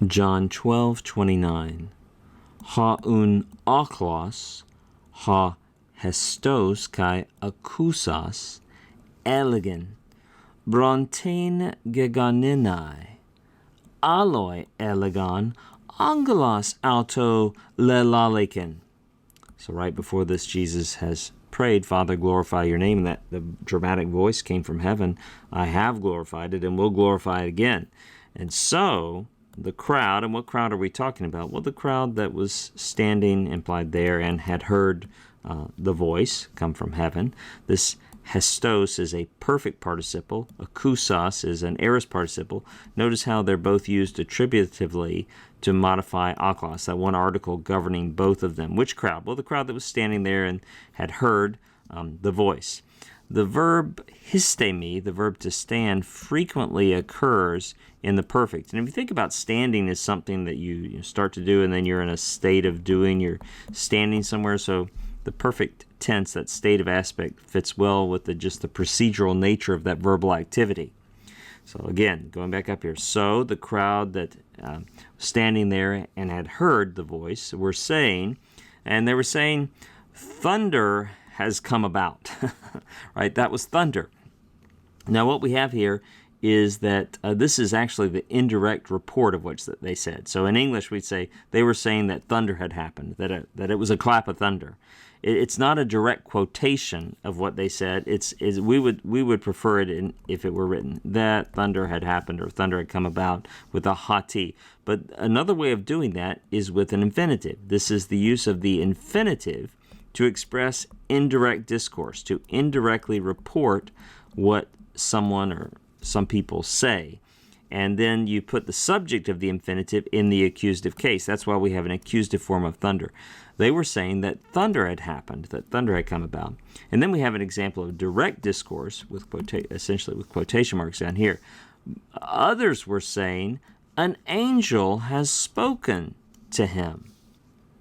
John 12:29. Ha un ochlos, ha Hestos kai akusas, elegan, brontein geganinai, aloi elegan, angelos auto lelaliken. So right before this, Jesus has prayed, Father, glorify your name, and that the dramatic voice came from heaven. I have glorified it and will glorify it again. And so the crowd, and what crowd are we talking about? Well, the crowd that was standing implied there and had heard the voice come from heaven. This Hestos is a perfect participle. Akusas is an aorist participle. Notice how they're both used attributively to modify aklos, that one article governing both of them. Which crowd? Well, the crowd that was standing there and had heard the voice. The verb histemi, the verb to stand, frequently occurs in the perfect. And if you think about standing as something that you start to do and then you're in a state of doing, you're standing somewhere. So the perfect tense, that state of aspect, fits well with just the procedural nature of that verbal activity. So again, going back up here. So the crowd that was standing there and had heard the voice were saying, and they were saying, thunder has come about. Right? That was thunder. Now what we have here is that this is actually the indirect report of what they said. So in English we'd say they were saying that thunder had happened, that it was a clap of thunder. It's not a direct quotation of what they said. We would prefer it if it were written that thunder had happened or thunder had come about with a hati. But another way of doing that is with an infinitive. This is the use of the infinitive to express indirect discourse, to indirectly report what someone or some people say. And then you put the subject of the infinitive in the accusative case. That's why we have an accusative form of thunder. They were saying that thunder had happened, that thunder had come about. And then we have an example of direct discourse, essentially with quotation marks down here. Others were saying, an angel has spoken to him.